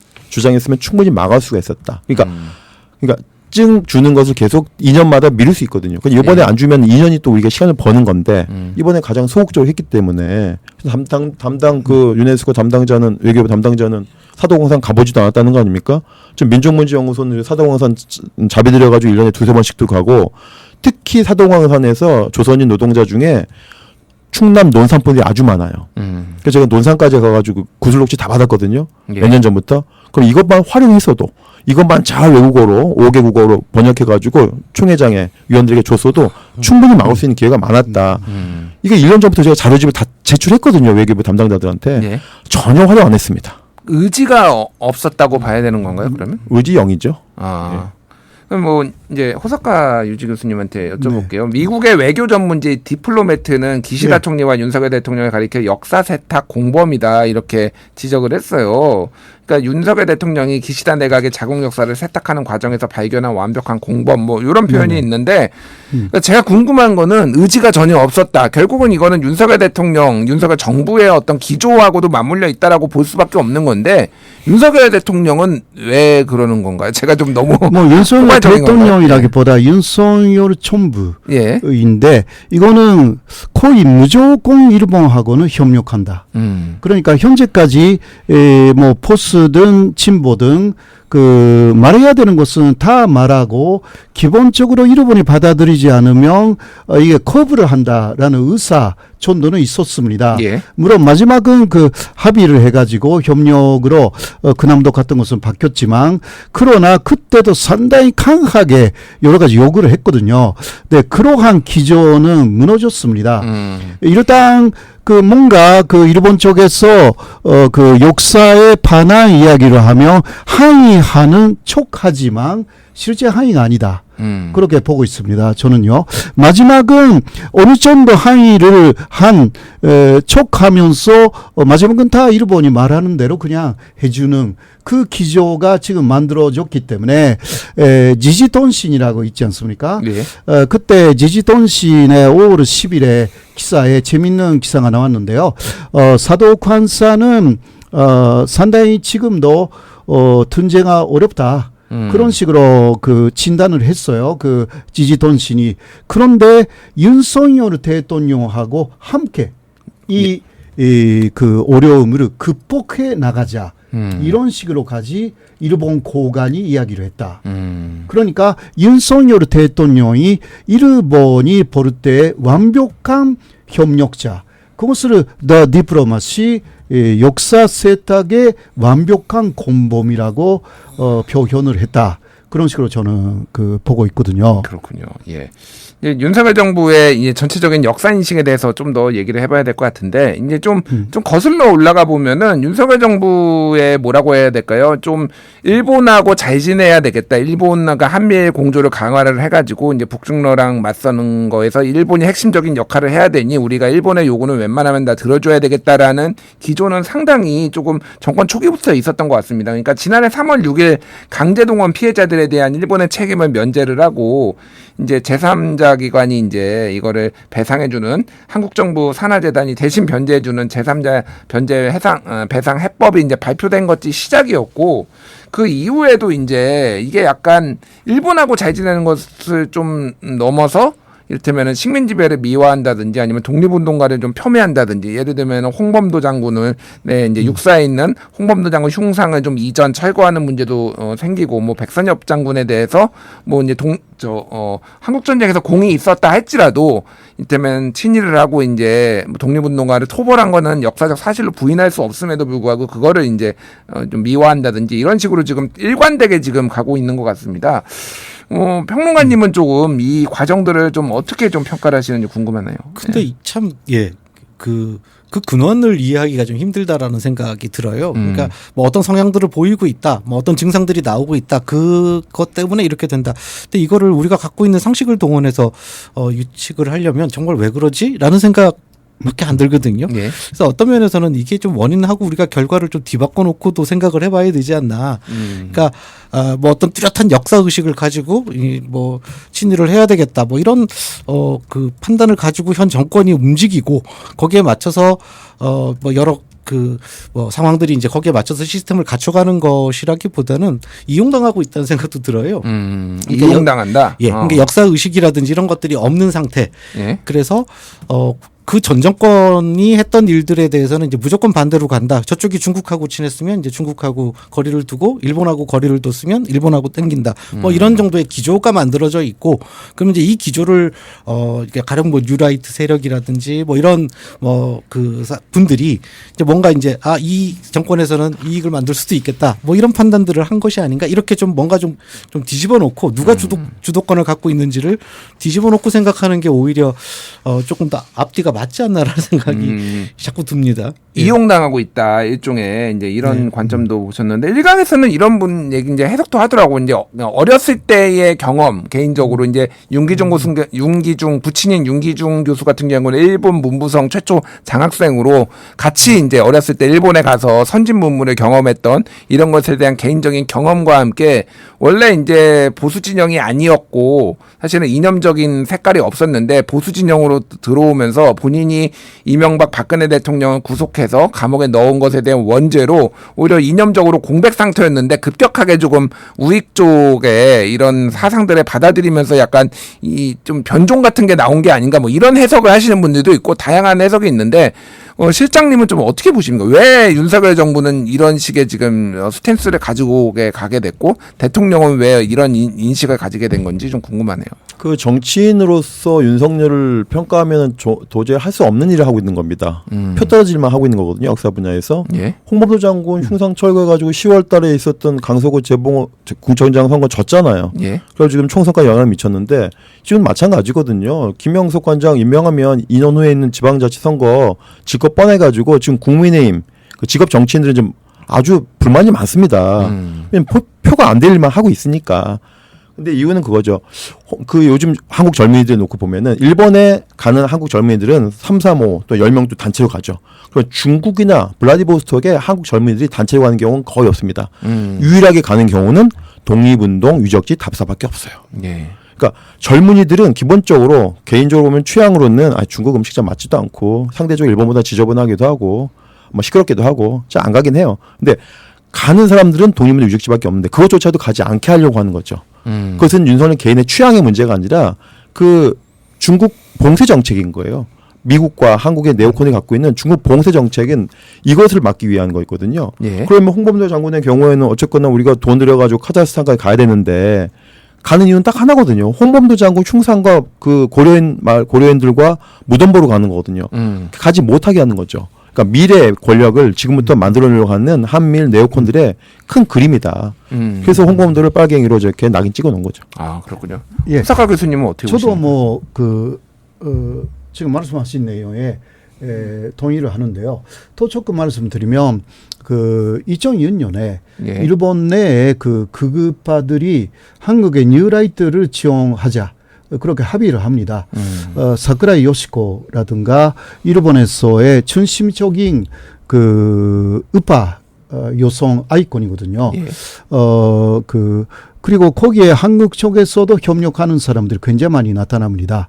충분히 막을 수가 있었다. 그러니까 찡 주는 것을 계속 2년마다 미룰 수 있거든요. 그러니까 이번에 안 주면 2년이 또 우리가 시간을 버는 건데 이번에 가장 소극적으로 했기 때문에 담당 그 유네스코 담당자는 외교부 담당자는 사도공산 가보지도 않았다는 거 아닙니까? 지금 민족문제연구소는 사도공산 자비 들여가지고 1년에 2-3번씩도 가고 특히 사도공산에서 조선인 노동자 중에 충남 논산분들이 아주 많아요. 그래서 제가 논산까지 가가지고 구슬록지 다 받았거든요. 예. 몇 년 전부터. 그럼 이것만 활용했어도 이것만 잘 외국어로 5개 국어로 번역해가지고 총회장에 위원들에게 줬어도 충분히 막을 수 있는 기회가 많았다. 이게 1년 전부터 제가 자료집을 다 제출했거든요. 외교부 담당자들한테. 예. 전혀 활용 안 했습니다. 의지가 없었다고 봐야 되는 건가요? 그러면? 의지 0이죠. 그럼 뭐 이제 호사카 유지 교수님한테 여쭤볼게요. 미국의 외교 전문지 디플로매트는 기시다 총리와 윤석열 대통령을 가리켜 역사 세탁 공범이다 이렇게 지적을 했어요. 그러니까 윤석열 대통령이 기시다 내각의 자국 역사를 세탁하는 과정에서 발견한 완벽한 공범 뭐 이런 표현이 있는데 그러니까 제가 궁금한 거는 의지가 전혀 없었다. 결국은 이거는 윤석열 대통령, 윤석열 정부의 어떤 기조하고도 맞물려 있다라고 볼 수밖에 없는 건데 윤석열 대통령은 왜 그러는 건가요? 제가 좀 너무 뭐 윤석열 대통령이라기보다 예. 윤석열 예. 총부인데 이거는 거의 무조건 일본하고는 협력한다. 그러니까 현재까지 뭐 포스든 진보든 그 말해야 되는 것은 다 말하고 기본적으로 일본이 받아들이지 않으면 이게 거부를 한다라는 의사 전도는 있었습니다. 예. 물론 마지막은 그 합의를 해가지고 협력으로 근함도 같은 것은 바뀌었지만 그러나 그때도 상당히 강하게 여러 가지 요구를 했거든요. 네, 그러한 기조는 무너졌습니다. 일단 그 뭔가 그 일본 쪽에서 그 역사에 반한 이야기를 하며 항의하는 척하지만 실제 항의가 아니다. 그렇게 보고 있습니다. 저는요. 마지막은 어느 정도 항의를 한 척하면서 마지막은 다 일본이 말하는 대로 그냥 해주는 그 기조가 지금 만들어졌기 때문에 지지돈신이라고 있지 않습니까? 예. 그때 지지돈신의 5월 10일에 기사에 재밌는 기사가 나왔는데요. 사도관사는 상당히 지금도 전쟁가 어렵다. 그런 식으로 그 진단을 했어요. 그 지지돈신이. 그런데 윤석열 대통령하고 함께 그 어려움을 극복해 나가자. 이런 식으로까지 일본 고관이 이야기를 했다. 그러니까 윤석열 대통령이 일본이 볼 때 완벽한 협력자 그것을 The Diplomacy, 역사 세탁의 완벽한 공범이라고 표현을 했다. 그런 식으로 저는 보고 있거든요. 그렇군요. 예. 이제 윤석열 정부의 이제 전체적인 역사 인식에 대해서 좀 더 얘기를 해봐야 될 것 같은데, 이제 좀 거슬러 올라가 보면은 윤석열 정부의 뭐라고 해야 될까요? 좀 일본하고 잘 지내야 되겠다. 일본과 한미일 공조를 강화를 해가지고 이제 북중러랑 맞서는 거에서 일본이 핵심적인 역할을 해야 되니 우리가 일본의 요구는 웬만하면 다 들어줘야 되겠다라는 기조는 상당히 조금 정권 초기부터 있었던 것 같습니다. 그러니까 지난해 3월 6일 강제동원 피해자들에 대한 일본의 책임을 면제를 하고 이제 제3자 기관이 이제 이거를 배상해주는 한국 정부 산하재단이 대신 변제해주는 제3자 변제 배상 해법이 이제 발표된 것이 시작이었고, 그 이후에도 이제 이게 약간 일본하고 잘 지내는 것을 좀 넘어서 이를테면은 식민지배를 미화한다든지 아니면 독립운동가를 좀 폄훼한다든지, 예를 들면 홍범도 장군을 이제 육사에 있는 홍범도 장군 흉상을 좀 이전 철거하는 문제도 생기고, 뭐 백선엽 장군에 대해서 뭐 이제 한국 전쟁에서 공이 있었다 할지라도 이를테면 친일을 하고 이제 독립운동가를 토벌한 거는 역사적 사실로 부인할 수 없음에도 불구하고 그거를 이제 좀 미화한다든지 이런 식으로 지금 일관되게 지금 가고 있는 것 같습니다. 평론가님은 조금 이 과정들을 좀 어떻게 좀 평가를 하시는지 궁금하네요. 근데 참, 그 근원을 이해하기가 좀 힘들다라는 생각이 들어요. 그러니까 뭐 어떤 성향들을 보이고 있다, 뭐 어떤 증상들이 나오고 있다, 그것 때문에 이렇게 된다. 근데 이거를 우리가 갖고 있는 상식을 동원해서 유측을 하려면 정말 왜 그러지?라는 생각. 밖에 안 들거든요. 예. 그래서 어떤 면에서는 이게 좀 원인하고 우리가 결과를 좀 뒤바꿔 놓고도 생각을 해봐야 되지 않나. 그러니까 뭐 어떤 뚜렷한 역사 의식을 가지고 뭐 친일을 해야 되겠다. 뭐 이런 그 판단을 가지고 현 정권이 움직이고 거기에 맞춰서 뭐 여러 뭐 상황들이 이제 거기에 맞춰서 시스템을 갖춰가는 것이라기보다는 이용당하고 있다는 생각도 들어요. 그러니까 이용당한다. 예. 그러니까 역사 의식이라든지 이런 것들이 없는 상태. 예. 그래서 그 전 정권이 했던 일들에 대해서는 이제 무조건 반대로 간다. 저쪽이 중국하고 친했으면 이제 중국하고 거리를 두고 일본하고 거리를 뒀으면 일본하고 땡긴다. 뭐 이런 정도의 기조가 만들어져 있고, 그러면 이제 이 기조를 가령 뭐 뉴라이트 세력이라든지 뭐 이런 분들이 이제 뭔가 이제 이 정권에서는 이익을 만들 수도 있겠다. 뭐 이런 판단들을 한 것이 아닌가. 이렇게 좀 뭔가 좀 뒤집어 놓고 누가 주도권을 갖고 있는지를 뒤집어 놓고 생각하는 게 오히려 조금 더 앞뒤가 맞지 않나라는 생각이 자꾸 듭니다. 이용당하고 있다, 일종의 이제 이런 관점도 보셨는데, 일각에서는 이런 분 얘기 이제 해석도 하더라고. 이제 어렸을 때의 경험, 개인적으로 이제 부친인 윤기중 교수 같은 경우는 일본 문부성 최초 장학생으로 같이 이제 어렸을 때 일본에 가서 선진 문물을 경험했던 이런 것에 대한 개인적인 경험과 함께, 원래 이제 보수 진영이 아니었고 사실은 이념적인 색깔이 없었는데 보수 진영으로 들어오면서 본인이 이명박 박근혜 대통령을 구속해서 감옥에 넣은 것에 대한 원죄로 오히려 이념적으로 공백 상태였는데 급격하게 조금 우익 쪽에 이런 사상들을 받아들이면서 약간 이 좀 변종 같은 게 나온 게 아닌가, 뭐 이런 해석을 하시는 분들도 있고 다양한 해석이 있는데, 실장님은 좀 어떻게 보십니까? 왜 윤석열 정부는 이런 식의 지금 스탠스를 가지고 가게 됐고, 대통령은 왜 이런 인식을 가지게 된 건지 좀 궁금하네요. 그 정치인으로서 윤석열을 평가하면 도저히 할 수 없는 일을 하고 있는 겁니다. 표 떨어질만 하고 있는 거거든요, 역사 분야에서. 예. 홍범도 장군 흉상 철거해가지고 10월 달에 있었던 강서구 재봉 군청장 선거 졌잖아요. 예. 그래서 지금 총선까지 영향을 미쳤는데, 지금 마찬가지거든요. 김영석 관장 임명하면 2년 후에 있는 지방자치선거 질 거 뻔해가지고 지금 국민의힘 그 직업 정치인들은 좀 아주 불만이 많습니다. 왜냐면 표가 안 될 일만 하고 있으니까. 근데 이유는 그거죠. 그 요즘 한국 젊은이들 놓고 보면은 일본에 가는 한국 젊은이들은 3, 4, 5 또 10명도 단체로 가죠. 그럼 중국이나 블라디보스톡에 한국 젊은이들이 단체로 가는 경우는 거의 없습니다. 유일하게 가는 경우는 독립운동, 유적지, 답사밖에 없어요. 예. 그러니까 젊은이들은 기본적으로 개인적으로 보면 취향으로는 중국 음식 잘 맞지도 않고 상대적으로 일본보다 지저분하기도 하고 뭐 시끄럽기도 하고 잘 안 가긴 해요. 근데 가는 사람들은 독립운동 유적지밖에 없는데 그것조차도 가지 않게 하려고 하는 거죠. 그것은 윤석열 개인의 취향의 문제가 아니라 그 중국 봉쇄 정책인 거예요. 미국과 한국의 네오콘이 갖고 있는 중국 봉쇄 정책은 이것을 막기 위한 거였거든요. 예. 그러면 홍범도 장군의 경우에는 어쨌거나 우리가 돈 들여가지고 카자흐스탄까지 가야 되는데 가는 이유는 딱 하나거든요. 홍범도 장군 흉상과 그 고려인들과 무덤 보러 가는 거거든요. 가지 못하게 하는 거죠. 그러니까 미래의 권력을 지금부터 만들어내려고 하는 한미일 네오콘들의 큰 그림이다. 그래서 홍범도를 빨갱이로 저렇게 낙인 찍어놓은 거죠. 아 그렇군요. 예. 사카 교수님은 어떻게 저도 보시나요? 지금 말씀하신 내용에 동의를 하는데요. 더 조금 말씀드리면 2006년에 예. 일본 내에 그 극우파들이 한국의 뉴라이트를 지원하자 그렇게 합의를 합니다. 사쿠라이 요시코라든가 일본에서의 중심적인 그 우파 여성 아이콘이거든요. 예. 그리고 거기에 한국 쪽에서도 협력하는 사람들이 굉장히 많이 나타납니다.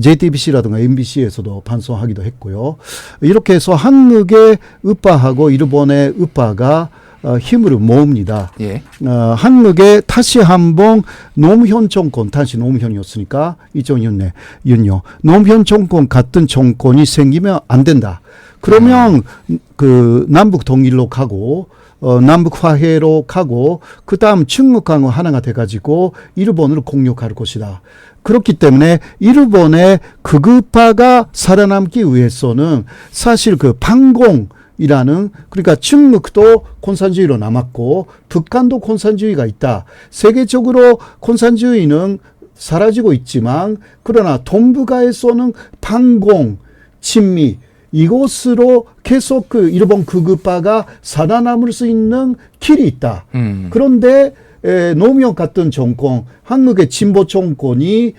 JTBC라든가 MBC에서도 방송하기도 했고요. 이렇게 해서 한국의 우파하고 일본의 우파가 힘을 모읍니다. 예. 한국에 다시 한번 노무현 정권, 당시 노무현이었으니까 2006년 노무현 정권 같은 정권이 생기면 안 된다. 그러면 그 남북 통일로 가고 남북 화해로 가고 그다음 중국하고 하나가 돼가지고 일본을 공격할 것이다. 그렇기 때문에 일본의 극우파가 살아남기 위해서는 사실 그 반공이라는 그러니까 중국도 공산주의로 남았고 북한도 공산주의가 있다. 세계적으로 공산주의는 사라지고 있지만 그러나 동북아에서는 반공, 친미 이곳으로 계속 그 일본 극우파가 살아남을 수 있는 길이 있다. 그런데 노무현 같은 정권, 한국의 진보 정권이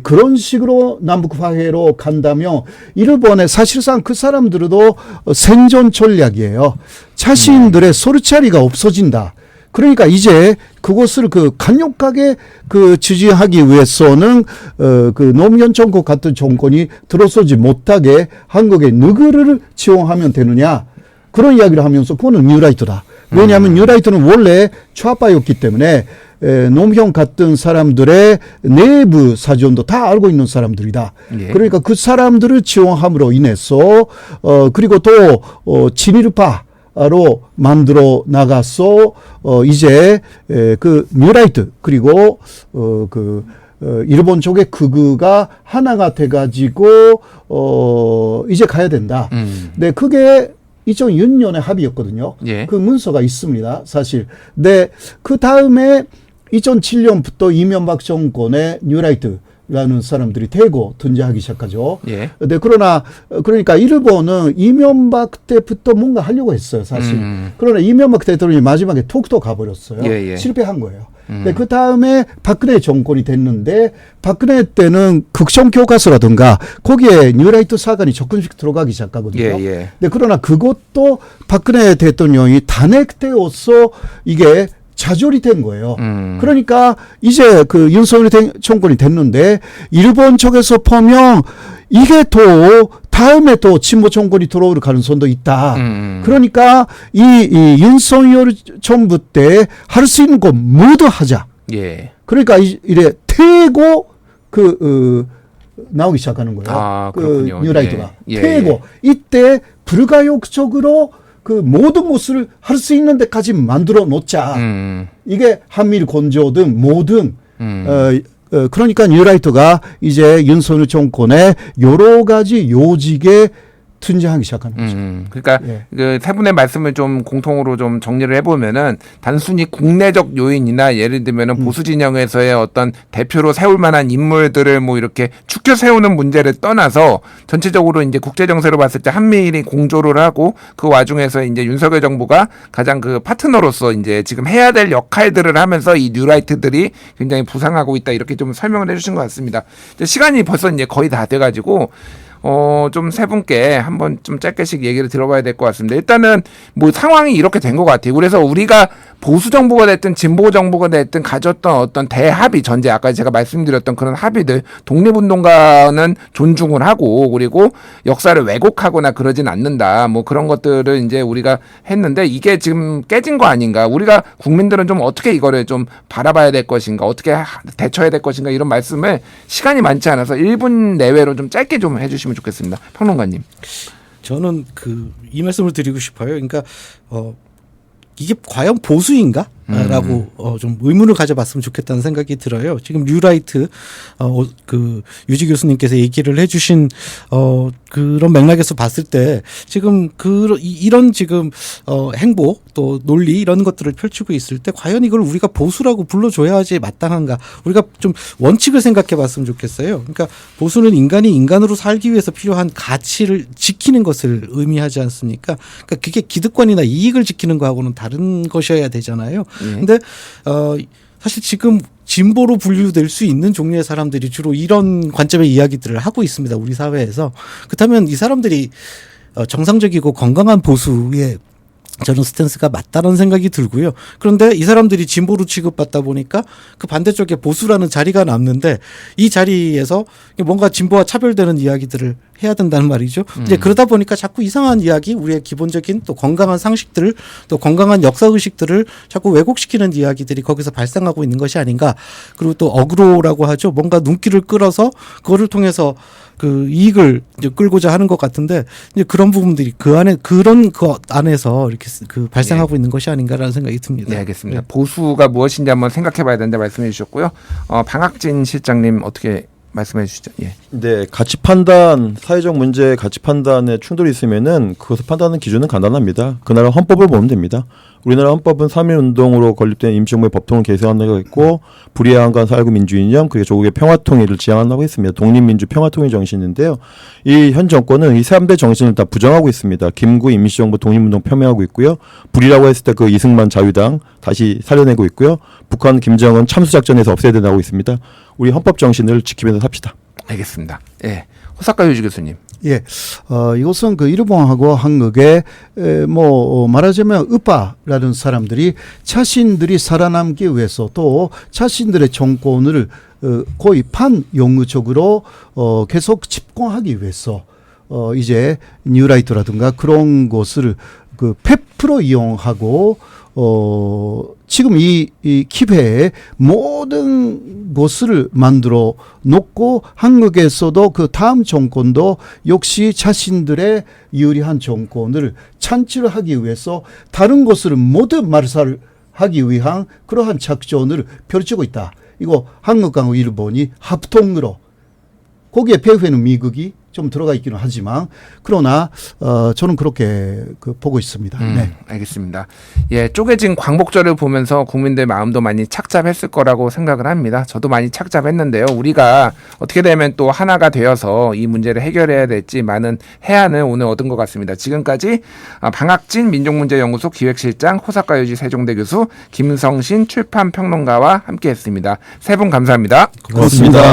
그런 식으로 남북 화해로 간다면 일본의 사실상 그 사람들도 생존 전략이에요. 자신들의 소리자리가 없어진다. 그러니까 이제 그것을 그 강력하게 그 지지하기 위해서는 그 노무현 정권 같은 정권이 들어서지 못하게 한국에 누구를 지원하면 되느냐 그런 이야기를 하면서 그거는 뉴라이트다. 왜냐하면 뉴라이트는 원래 좌파였기 때문에 노무현 같은 사람들의 내부 사정도 다 알고 있는 사람들이다. 예. 그러니까 그 사람들을 지원함으로 인해서 그리고 또 친일파로 만들어 나가서 이제 그 뉴라이트 그리고 일본 쪽의 극우가 하나가 돼가지고 이제 가야 된다. 네, 그게 2006년에 합의였거든요. 예. 그 문서가 있습니다, 사실. 네, 그 다음에 2007년부터 이명박 정권의 뉴라이트라는 사람들이 대거 등장하기 시작하죠. 예. 네, 그러니까 일본은 이명박 때부터 뭔가 하려고 했어요, 사실. 그러나 이명박 대통령이 마지막에 톡톡 가버렸어요. 예, 예. 실패한 거예요. 네, 그 다음에 박근혜 정권이 됐는데 박근혜 때는 극성 교과서라든가 거기에 뉴라이트 사관이 조금씩 들어가기 시작하거든요. 예, 예. 네, 그러나 그것도 박근혜 대통령이 탄핵되어서 이게 좌절이 된 거예요. 그러니까 이제 그 윤석열 정권이 됐는데 일본 쪽에서 보면 이게 또 다음에 또 진보 정권이 들어올 가능성도 있다. 그러니까 이 윤석열 정부 때 할 수 있는 거 모두 하자. 예. 그러니까 이래 태고 나오기 시작하는 거예요. 아, 그 그렇군요. 뉴라이트가 예. 예, 태고 예. 이때 불가역적으로 그 모든 것을 할 수 있는 데까지 만들어 놓자. 이게 한미일 건조든 뭐든 그러니까 뉴라이트가 이제 윤석열 정권의 여러 가지 요직에 등장하기 시작하는 거죠. 그러니까 예. 그 세 분의 말씀을 좀 공통으로 좀 정리를 해보면은 단순히 국내적 요인이나 예를 들면은 보수 진영에서의 어떤 대표로 세울 만한 인물들을 뭐 이렇게 축켜 세우는 문제를 떠나서 전체적으로 이제 국제 정세로 봤을 때 한미일이 공조를 하고 그 와중에서 이제 윤석열 정부가 가장 그 파트너로서 이제 지금 해야 될 역할들을 하면서 이 뉴라이트들이 굉장히 부상하고 있다 이렇게 좀 설명을 해주신 것 같습니다. 이제 시간이 벌써 이제 거의 다 돼가지고. 좀 세 분께 한번 좀 짧게씩 얘기를 들어봐야 될 것 같습니다. 일단은 뭐 상황이 이렇게 된 것 같아요. 그래서 우리가 보수 정부가 됐든 진보 정부가 됐든 가졌던 어떤 대합의 전제 아까 제가 말씀드렸던 그런 합의들 독립운동가는 존중을 하고 그리고 역사를 왜곡하거나 그러진 않는다. 뭐 그런 것들을 이제 우리가 했는데 이게 지금 깨진 거 아닌가. 우리가 국민들은 좀 어떻게 이거를 좀 바라봐야 될 것인가. 어떻게 대처해야 될 것인가 이런 말씀을 시간이 많지 않아서 1분 내외로 좀 짧게 좀 해주시면 좋겠습니다. 평론가님. 저는 이 말씀을 드리고 싶어요. 그러니까 이게 과연 보수인가? 라고 좀 의문을 가져봤으면 좋겠다는 생각이 들어요. 지금 뉴라이트 그 유지 교수님께서 얘기를 해주신 그런 맥락에서 봤을 때 지금 이런 지금 행보 또 논리 이런 것들을 펼치고 있을 때 과연 이걸 우리가 보수라고 불러줘야지 마땅한가? 우리가 좀 원칙을 생각해봤으면 좋겠어요. 그러니까 보수는 인간이 인간으로 살기 위해서 필요한 가치를 지키는 것을 의미하지 않습니까? 그러니까 그게 기득권이나 이익을 지키는 거하고는 다른 것이어야 되잖아요. 근데 사실 지금 진보로 분류될 수 있는 종류의 사람들이 주로 이런 관점의 이야기들을 하고 있습니다. 우리 사회에서. 그렇다면 이 사람들이 정상적이고 건강한 보수의 저는 스탠스가 맞다는 생각이 들고요. 그런데 이 사람들이 진보로 취급받다 보니까 그 반대쪽에 보수라는 자리가 남는데 이 자리에서 뭔가 진보와 차별되는 이야기들을 해야 된다는 말이죠. 이제 그러다 보니까 자꾸 이상한 이야기, 우리의 기본적인 또 건강한 상식들을 또 건강한 역사 의식들을 자꾸 왜곡시키는 이야기들이 거기서 발생하고 있는 것이 아닌가. 그리고 또 어그로라고 하죠. 뭔가 눈길을 끌어서 그거를 통해서 그 이익을 이제 끌고자 하는 것 같은데 이제 그런 부분들이 그 안에 그런 그 안에서 이렇게 그 발생하고 있는 것이 아닌가라는 생각이 듭니다. 네, 알겠습니다. 보수가 무엇인지 한번 생각해봐야 되는데 말씀해 주셨고요. 방학진 실장님 어떻게 말씀해 주시죠. 예. 네, 가치 판단, 사회적 문제 가치 판단에 충돌이 있으면은 그것을 판단하는 기준은 간단합니다. 그 나라 헌법을 보면 됩니다. 우리나라 헌법은 3.1운동으로 건립된 임시정부의 법통을 개선한다고 했고 불이해한간 사회민주이념 그리고 조국의 평화통일을 지향한다고 했습니다. 독립민주 평화통일 정신인데요. 이 현 정권은 이 3대 정신을 다 부정하고 있습니다. 김구 임시정부 독립운동 폄훼하고 있고요. 불이라고 했을 때 그 이승만 자유당 다시 살려내고 있고요. 북한 김정은 참수작전에서 없애야 된다고 있습니다. 우리 헌법 정신을 지키면서 삽시다. 알겠습니다. 예. 호사카 유지 교수님. 예, 이것은 그 일본하고 한국의 말하자면 우파라는 사람들이 자신들이 살아남기 위해서 또 자신들의 정권을 거의 반영구적으로 계속 집권하기 위해서 이제 뉴라이트라든가 그런 것을 그 100% 이용하고 지금 이 기회에 모든 것을 만들어 놓고 한국에서도 그 다음 정권도 역시 자신들의 유리한 정권을 창출하기 위해서 다른 것을 모두 말살하기 위한 그러한 작전을 펼치고 있다. 이거 한국하고 일본이 합동으로 거기에 배후에는 미국이 좀 들어가 있기는 하지만 그러나 저는 그렇게 보고 있습니다. 네. 알겠습니다. 예, 쪼개진 광복절을 보면서 국민들 마음도 많이 착잡했을 거라고 생각을 합니다. 저도 많이 착잡했는데요. 우리가 어떻게 되면 또 하나가 되어서 이 문제를 해결해야 될지 많은 해안을 오늘 얻은 것 같습니다. 지금까지 방학진 민족문제연구소 기획실장, 호사카 유지 세종대 교수, 김성신 출판평론가와 함께했습니다. 세 분 감사합니다. 고맙습니다.